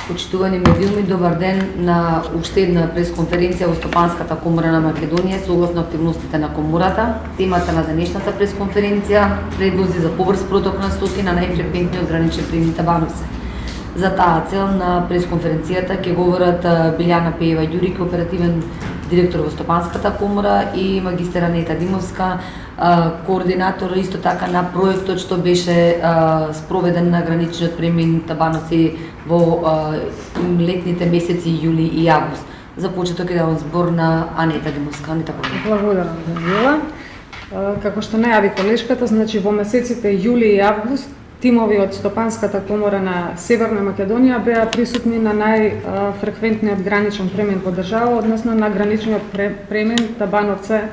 Почитувани медиуми, добар ден на уште една пресконференција во Стопанската комора на Македонија согласно активностите на комората. Темата на денешната пресконференција предлози за побрз проток на стоки на најфреквентниот граничен премин Табановце. За таа цел на пресконференцијата ќе говорат Билјана Пеева Ѓурик, оперативен директор во Стопанската комора, и магистер Анета Димовска, координатор исто така на проектот што беше спроведен на граничниот премин Табановци во летните месеци јули и август. За почеток ќе давам збор на Анета Димовска. Анета, благодарам, Даниела. Како што најави колешката, значи во месеците јули и август тимови од Стопанската комора на Северна Македонија беа присутни на најфреквентниот граничен премин во држава, односно на граничниот премин Табановце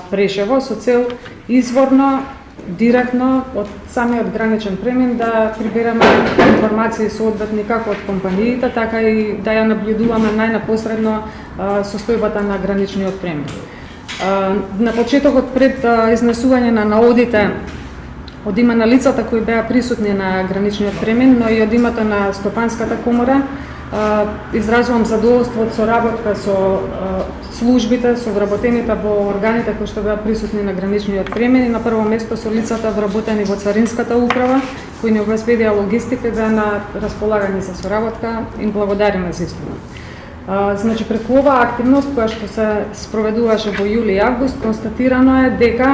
Прешево, со цел изворно, директно од самиот граничен премин да прибераме информации соодветни како од компаниите, така и да ја наблюдуваме најнапосредно состојбата на граничниот премин. На почетокот, пред изнесување на наодите од име на лицата кои беа присутни на граничниот премин, но и од името на Стопанската комора, изразувам задоволство од соработка со службите, со вработените во органите кои што беа присутни на граничниот премин и на прво место со лицата вработени во Царинската управа, кои не обезбедија логистика, беа на располагање за соработка, им благодариме за истото. Значи, преку оваа активност која што се спроведуваше во јули и август, констатирано е дека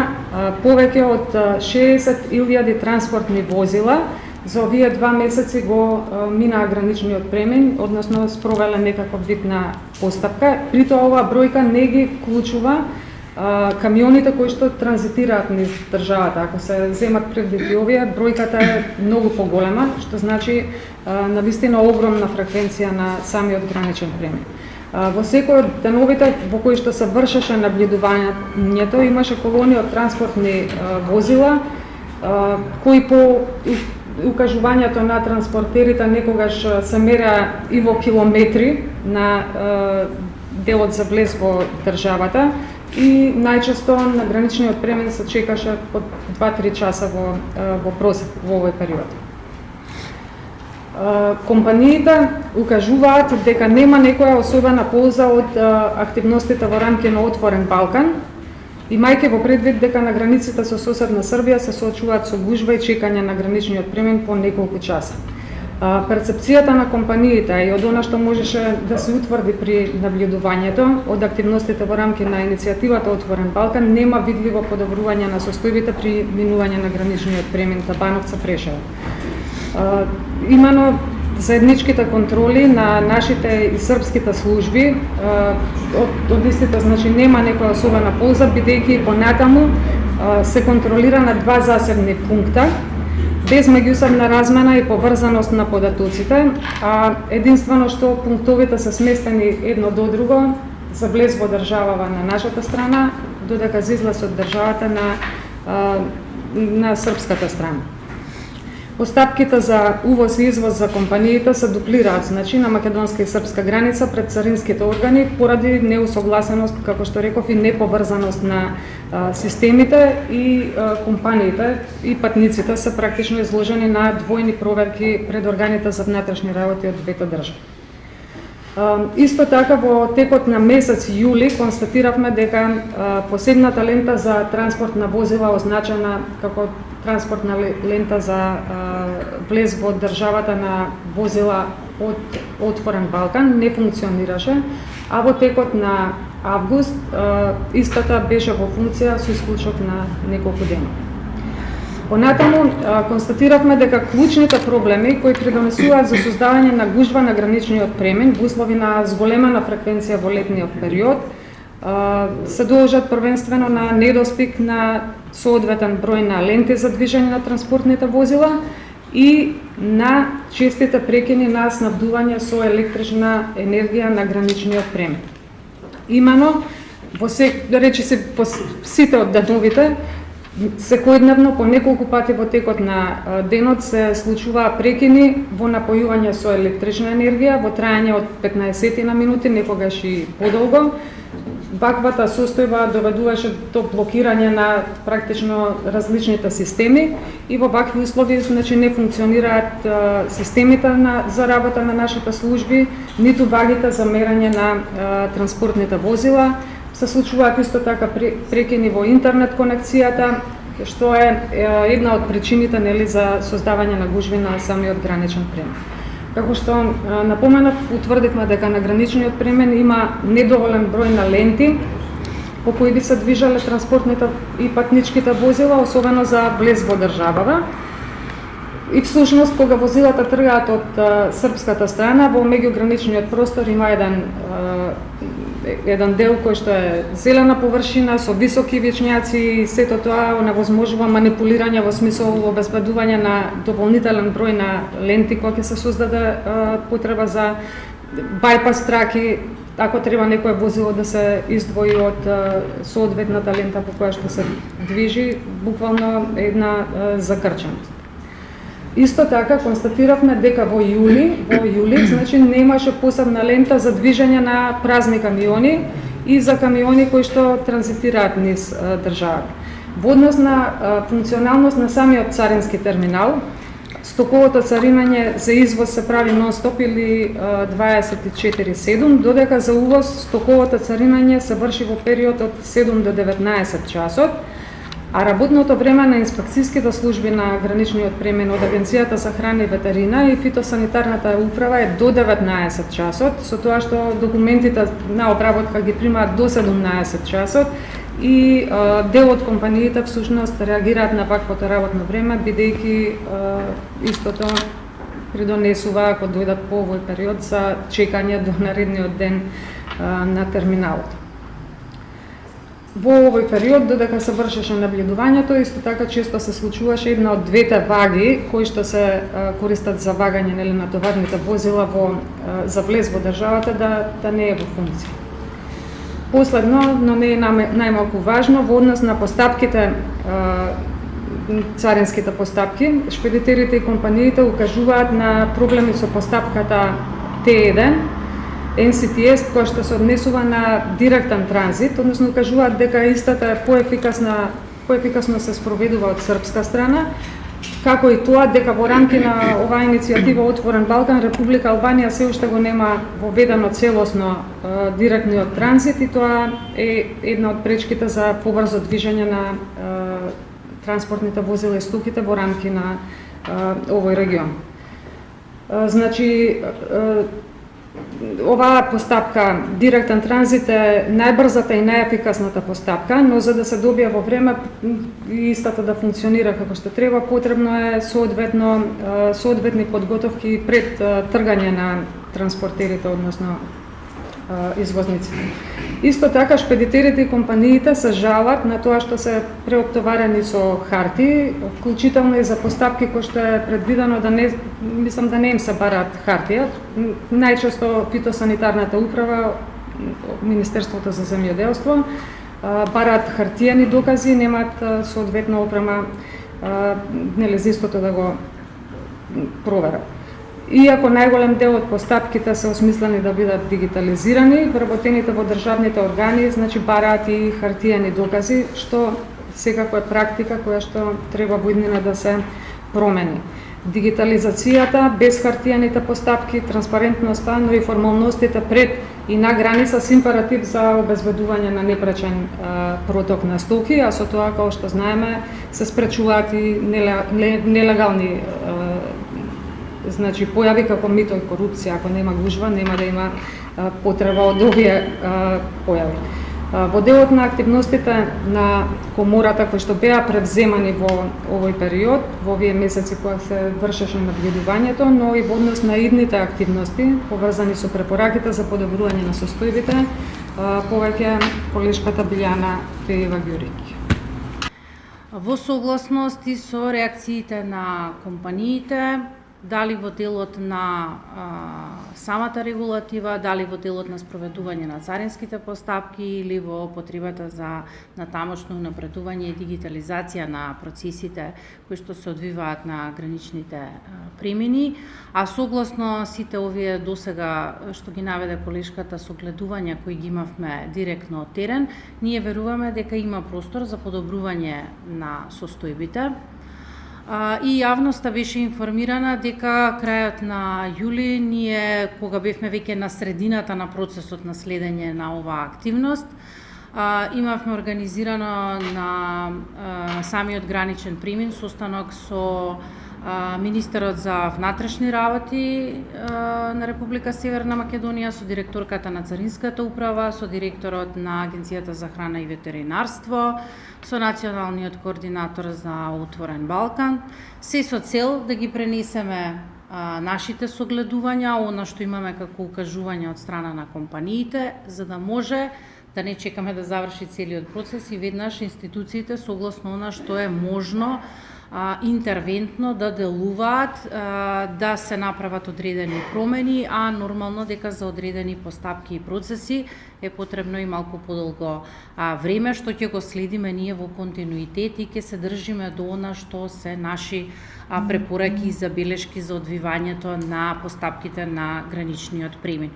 повеќе од 60.000 транспортни возила за овие 2 месеци го минаа граничниот премин, односно спровеле некаков вид на постапка. При тоа оваа бројка не ги вклучува камионите кои што транзитираат низ државата. Ако се земат предвид и овие, бројката е многу поголема, што значи навистина огромна фреквенција на самиот граничен премин. Во секој од деновите во кои што се вршеше наблюдувањето, имаше колонија од транспортни возила кои по укажувањето на транспортерите некогаш се мереа и во километри на делот за влез во државата и најчесто на граничниот премин се чекаше по 2-3 часа во просек во овој период. Компаниите укажуваат дека нема некоја особена полза од активностите во рамки на Отворен Балкан, имајќи во предвид дека на границите со соседна Србија се соочуваат со гужва и чекање на граничниот премин по неколку часа. Перцепцијата на компаниите и од она што можеше да се утврди при наблюдувањето од активностите во рамки на иницијативата Отворен Балкан нема видливо подобрување на состојбите при минување на граничниот премин Табановце Прешево. Имено заедничките контроли на нашите и српските служби од истите, значи нема некоја особена полза, бидејќи понатаму се контролира на 2 засебни пункта, без меѓусебна размена и поврзаност на податоците, а единствено што пунктовите се сместени едно до друго за влез во државава на нашата страна, додека за излез од државата на српската страна. Постапките за увоз и извоз за компаниите се дуплираат, значи на македонска и српска граница пред царинските органи поради неусогласеност, како што реков, и неповрзаност на системите и компаниите и патниците се практично изложени на двојни проверки пред органите за внатрешни работи од двете држави. Исто така во текот на месец јули констатиравме дека посебната лента за транспортна возила означена како транспортна лента за влез во државата на возила од Отворен Балкан не функционираше, а во текот на август истата беше во функција со исклучок на неколку дена. Понатаму констатиравме дека клучните проблеми кои придонесуваат за создавање на гужва на граничниот премин во услови на зголемена фреквенција во летниот период се должат првенствено на недостиг на соодветен број на ленти за движење на транспортните возила и на честите прекини на снабдување со електрична енергија на граничниот премин. Имено, во сите од деновите, секојдневно по неколку пати во текот на денот се случуваа прекини во напојување со електрична енергија во трајање од 15 на минути, некогаш и подолго, ваквата состојба доведуваше до блокирање на практично различните системи и во вакви услови значи не функционираат системите за работа на нашите служби, ниту вагите за мерење на транспортните возила. Се случуваат исто така прекини во интернет конекцијата, што е една од причините нели за создавање на гужви на самиот граничен премен. Како што напоменав, утврдивме дека на граничниот премен има недоволен број на ленти по кои би се движеле транспортните и патничките возила, особено за влез во државава. И всушност, кога возилата тргаат од српската страна, во меѓуграничниот простор има еден дел кој што е зелена површина со високи вичњаци и сето тоа оневозможува манипулирање во смисол обезбедување на дополнителен број на ленти кога ќе се создаде потреба за байпас траки, ако треба некое возило да се издвои од соодветната лента по која што се движи, буквално една закрченост. Исто така констатиравме дека во јули, значи немаше посебна лента за движење на празни камиони и за камиони кои што транзитираат низ држава. Во однос на функционалност на самиот царински терминал, стоковото царинање за извоз се прави нон-стоп или 24/7, додека за увоз стоковото царинање се врши во период од 7 до 19 часот, а работното време на инспекцијските служби на граничниот премен од Агенцијата за храна и ветерина и фитосанитарната управа е до 19 часот, со тоа што документите на обработка ги примаат до 17 часот и дел од компаниите всушност реагираат на ваквото работно време, бидејќи истото придонесува ако дојдат по овој период за чекање до наредниот ден на терминалот. Во овој период, додека се вршеше наблюдувањето, исто така често се случуваше една од двете ваги кои што се користат за вагање нели на товарните возила за влез во државата да не е во функција. Последно, но не е најмалку важно, во однос на постапките, царинските постапки, шпедитерите и компаниите укажуваат на проблеми со постапката Т1, NCTS, која што се однесува на директен транзит, односно укажуваат дека истата е поефикасно се спроведува од српска страна, како и тоа дека во рамки на оваа иницијатива Отворен Балкан, Република Албанија се уште го нема воведено целосно директниот транзит и тоа е една од пречките за побрзо движење на транспортните возила и стоките во рамки на овој регион. Значи, оваа постапка, директен транзит е најбрзата и најефикасната постапка, но за да се добие во време и истата да функционира како што треба, потребно е соодветни подготовки пред тргање на транспортерите, односно извозниците. Исто така, шпедитерите и компаниите се жалат на тоа што се преоптоварени со харти, вклучително и за постапки кои што е предвидено да не им се бараат хартија. Најчесто фитосанитарната управа, Министерството за земјоделство, бараат хартиени докази, немаат соодветна опрема нели за истото да го проверат. Иако најголем дел од постапките се осмислени да бидат дигитализирани, вработените во државните органи, значи бараат и хартиени докази, што секако е практика која што треба во иднина да се промени. Дигитализацијата, без хартиените постапки, транспарентноста, но и формалностите пред и на граница се императив за обезбедување на непречен проток на стоки, а со тоа, како што знаеме, се спречуваат и нелегални значи појави како мито и корупција. Ако нема гужва, нема да има потреба од овие појави. Во делот на активностите на комората кои што беа превземани во овој период, во овие месеци кога се вршеше наблюдувањето, но и во однос на идните активности поврзани со препораките за подобрување на состојбите, повеќе колешката Билјана Пеева Ѓуриќ. Во согласност и со реакциите на компаниите, дали во делот на самата регулатива, дали во делот на спроведување на царинските постапки или во потребата за натамошно напредување и дигитализација на процесите кои што се одвиваат на граничните премини, а согласно сите овие досега што ги наведе колешката согледувања кои ги имавме директно од терен, ние веруваме дека има простор за подобрување на состојбите. И јавноста беше информирана дека крајот на јули, ние кога бевме веќе на средината на процесот на следење на оваа активност, имавме организирано на самиот граничен премин состанок со министерот за внатрешни работи на Република Северна Македонија, со директорката на Царинската управа, со директорот на Агенцијата за храна и ветеринарство, со националниот координатор за Отворен Балкан, се со цел да ги пренесеме нашите согледувања, она што имаме како укажување од страна на компаниите, за да може да не чекаме да заврши целиот процес и веднаш институциите согласно она што е можно интервентно да делуваат, да се направат одредени промени, а нормално дека за одредени постапки и процеси е потребно и малку подолго време, што ќе го следиме ние во континуитет и ќе се држиме до она што се наши препораки и забелешки за одвивањето на постапките на граничниот премин.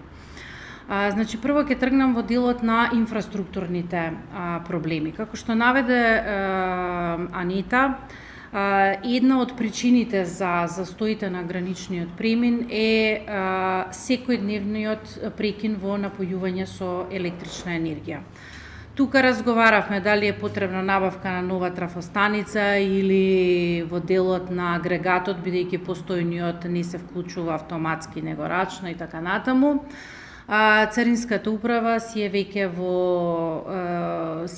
Значи, прво ќе тргнам во делот на инфраструктурните проблеми. Како што наведе Анита, една од причините за застоите на граничниот премин е секојдневниот прекин во напојување со електрична енергија. Тука разговаравме дали е потребна набавка на нова трафостаница или во делот на агрегатот, бидејќи постојниот не се вклучува автоматски него рачно и така натаму. Царинската управа си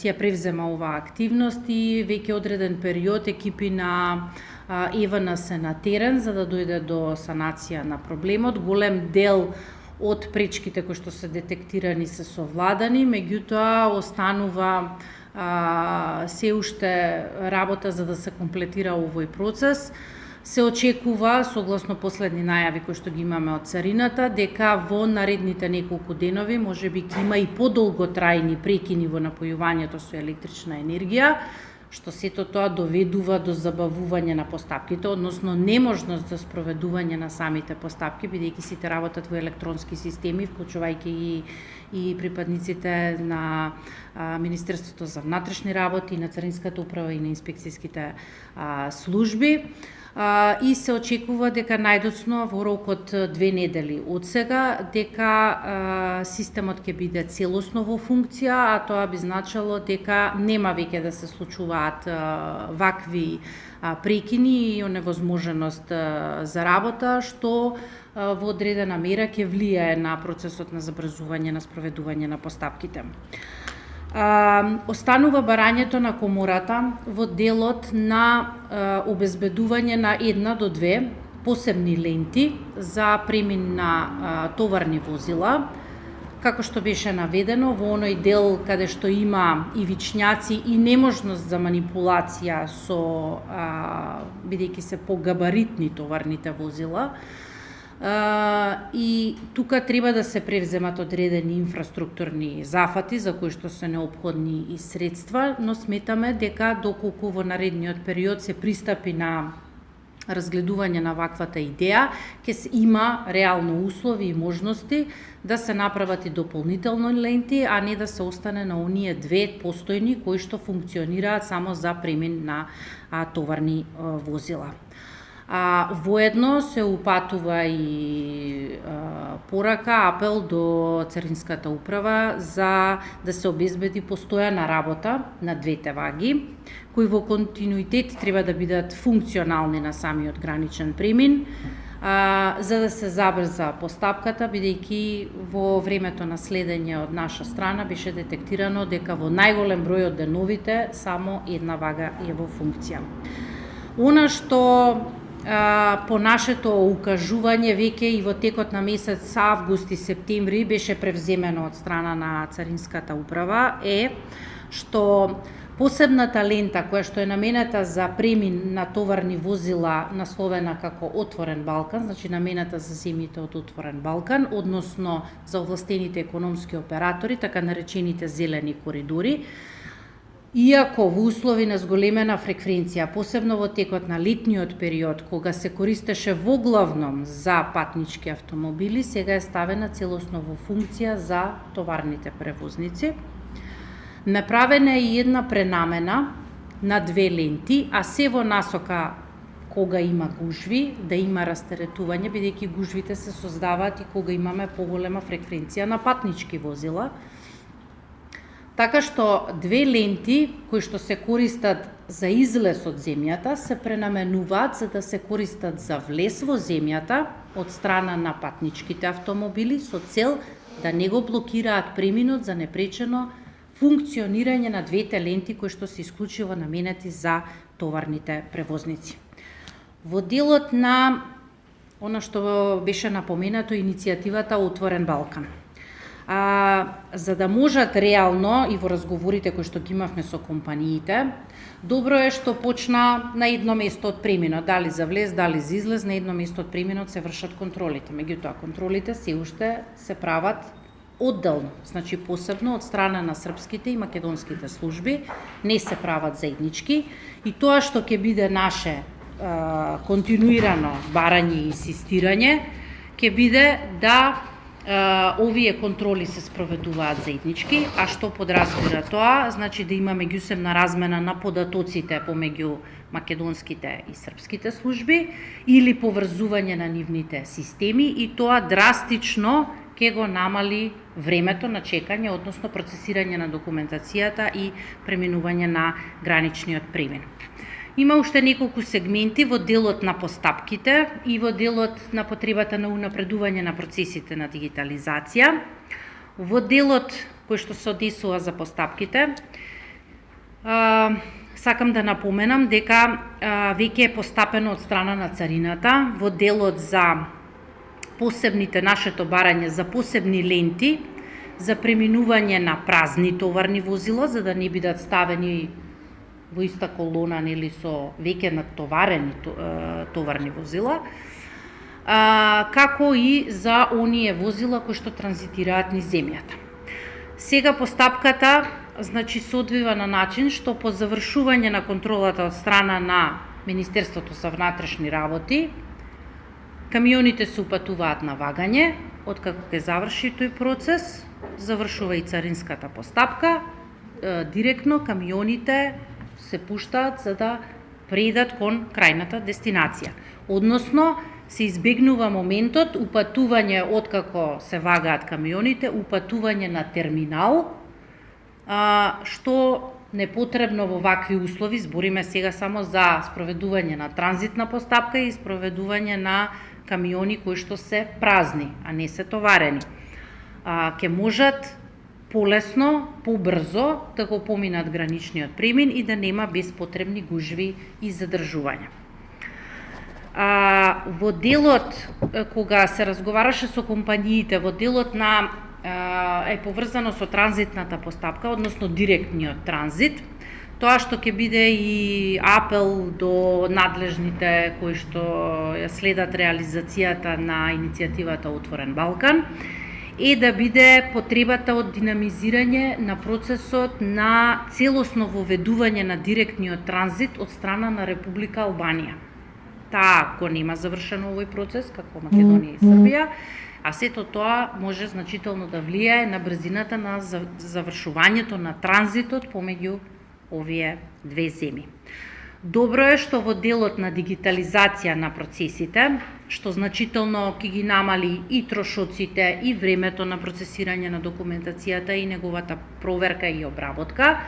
ја превзема оваа активност и веќе одреден период екипи на ЕВН се на терен за да дојде до санација на проблемот. Голем дел од пречките кои што се детектирани се совладани, меѓутоа останува се уште работа за да се комплетира овој процес. Се очекува, согласно последни најави кои што ги имаме од царината, дека во наредните неколку денови можеби ќе има и подолготрајни прекини во напојувањето со електрична енергија, што сето тоа доведува до забавување на постапките, односно неможност за спроведување на самите постапки, бидејќи сите работат во електронски системи, вклучувајќи и припадниците на Министерството за внатрешни работи, на Царинската управа и на инспекцијските служби. И се очекува дека најдоцно во рок од 2 недели од сега дека системот ќе биде целосно во функција, а тоа би значило дека нема веќе да се случуваат вакви прекини и оневозможеност за работа, што во одредена мера ќе влијае на процесот на забрзување на спроведување на постапките. Останува барањето на комората во делот на обезбедување на 1 до 2 посебни ленти за премин на товарни возила, како што беше наведено во оној дел каде што има ивичњаци и неможност за манипулација со бидејќи се погабаритни товарните возила. И тука треба да се превземат одредени инфраструктурни зафати за кои што се неопходни и средства, но сметаме дека доколку во наредниот период се пристапи на разгледување на ваквата идеја, ќе има реално услови и можности да се направат и дополнително ленти, а не да се остане на оние 2 постојни кои што функционираат само за премин на товарни возила. Воедно се упатува и порака, апел до Царинската управа за да се обезбеди постојана работа на двете ваги, кои во континуитет треба да бидат функционални на самиот граничен премин, за да се забрза постапката, бидејќи во времето на следење од наша страна беше детектирано дека во најголем број од деновите само една вага е во функција. Она што по нашето укажување веќе и во текот на месец август и септември беше превземено од страна на Царинската управа е што Посебната лента која што е намената за премин на товарни возила насловена како Отворен Балкан, значи намената за земјите од Отворен Балкан, односно за овластените економски оператори, така наречените зелени коридори, иако во услови на зголемена фреквенција, посебно во текот на летниот период, кога се користеше воглавном за патнички автомобили, сега е ставена целосно во функција за товарните превозници. Направена е и една пренамена на две ленти, а се во насока кога има гужви, да има растеретување, бидејќи гужвите се создаваат и кога имаме поголема фреквенција на патнички возила. Така што две ленти кои што се користат за излез од земјата се пренаменуваат за да се користат за влез во земјата од страна на патничките автомобили со цел да не го блокираат преминот за непречено функционирање на двете ленти кои што се исклучиво наменети за товарните превозници. Во делот на она што беше напоменато, иницијативата Отворен Балкан. За да можат реално и во разговорите кои што ги имавме со компаниите, добро е што почна на едно место од преминот, дали за влез, дали за излез, на едно место од преминот се вршат контролите. Меѓутоа, контролите се уште се прават одделно, значи посебно од страна на српските и македонските служби, не се прават заеднички, и тоа што ќе биде наше континуирано барање и инсистирање, ќе биде да овие контроли се спроведуваат заеднички, а што подразбира тоа, значи да има меѓусебна размена на податоците помеѓу македонските и српските служби или поврзување на нивните системи, и тоа драстично ќе го намали времето на чекање, односно процесирање на документацијата и преминување на граничниот премин. Има уште неколку сегменти во делот на постапките и во делот на потребата на унапредување на процесите на дигитализација. Во делот кој што се однесува за постапките, сакам да напоменам дека веќе е постапено од страна на царината во делот за посебните, нашето барање за посебни ленти за преминување на празни товарни возила, за да не бидат ставени во иста колона нели со веќе натоварени товарни возила, како и за оние возила кои што транзитираат низ земјата. Сега постапката значи се одвива на начин што по завршување на контролата од страна на Министерството за внатрешни работи, камионите се упатуваат на вагање, откако ќе заврши тој процес, завршува и царинската постапка, директно камионите се пуштаат за да преидат кон крајната дестинација. Односно, се избегнува моментот упатување откако се вагаат камионите, упатување на терминал, што непотребно во вакви услови, збориме сега само за спроведување на транзитна постапка и спроведување на камиони кои што се празни, а не се товарени. Ке можат полесно, побрзо да го поминат граничниот премин и да нема безпотребни гужви и задржувања. Во делот, кога се разговараше со компаниите, во делот на е поврзано со транзитната постапка, односно директниот транзит, тоа што ќе биде и апел до надлежните кои што следат реализацијата на иницијативата Отворен Балкан, е да биде потребата од динамизирање на процесот на целосно воведување на директниот транзит од страна на Република Албанија. Таа го нема завршено овој процес, како Македонија и Србија, а сето тоа може значително да влијае на брзината на завршувањето на транзитот помеѓу овие две земји. Добро е што во делот на дигитализација на процесите, што значително ќе ги намали и трошоците и времето на процесирање на документацијата и неговата проверка и обработка,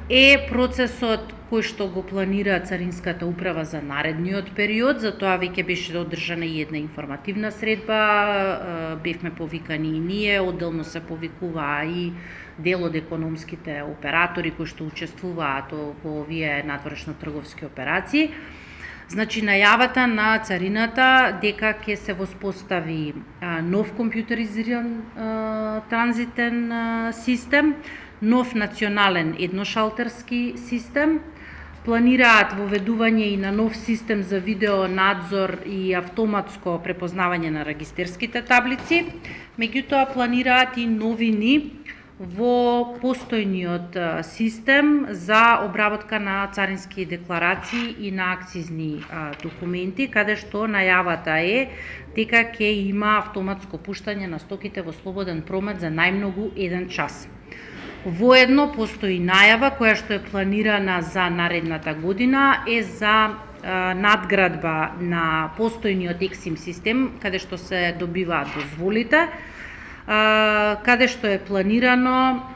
е процесот кој што го планира Царинската управа за наредниот период. За тоа веќе беше одржана и една информативна средба, бевме повикани и ние, одделно се повикуваа и дел од економските оператори кои што учествуваат во овие надворешно трговски операции, Значи, најавата на царината дека ќе се воспостави нов компјутеризиран транзитен систем, нов национален едношалтерски систем, планираат воведување и на нов систем за видео надзор и автоматско препознавање на регистерските таблици, меѓутоа планираат и новини во постојниот систем за обработка на царински декларации и на акцизни документи, каде што најавата е дека ќе има автоматско пуштање на стоките во слободен промет за најмногу 1 час. Воедно постои најава која што е планирана за наредната година е за надградба на постојниот ексим систем, каде што се добиваат дозволите, каде што е планирано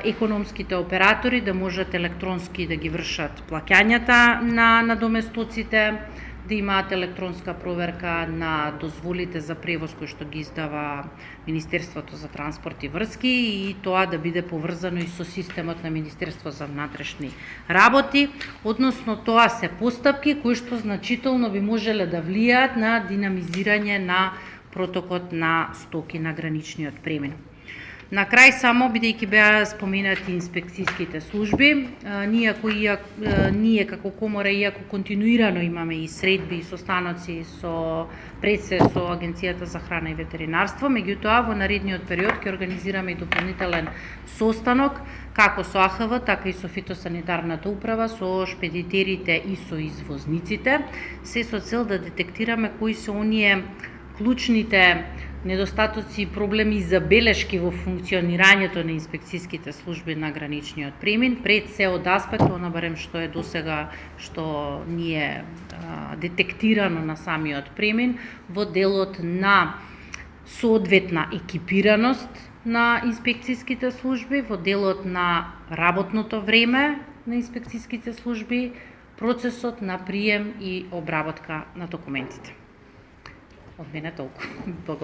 економските оператори да можат електронски да ги вршат плаќањата на доместоците, да имаат електронска проверка на дозволите за превоз кои што ги издава Министерството за транспорт и врски и тоа да биде поврзано и со системот на Министерство за внатрешни работи, односно тоа се постапки кои што значително би можеле да влијаат на динамизирање на протокот на стоки на граничниот премин. На крај само, бидејќи беа споменати инспекцијските служби, ние како комора, иако континуирано имаме и средби и состаноци со Агенцијата за храна и ветеринарство, меѓутоа во наредниот период ќе организираме и дополнителен состанок како со АХВ, така и со фитосанитарната управа, со шпедитерите и со извозниците, се со цел да детектираме кои се оние клучните недостатоци и проблеми и забелешки во функционирањето на инспекцијските служби на граничниот премин, пред се од аспект, она барем што е досега, што ние детектирано на самиот премин, во делот на соодветна екипираност на инспекцијските служби, во делот на работното време на инспекцијските служби, процесот на прием и обработка на документите. Од мене толку.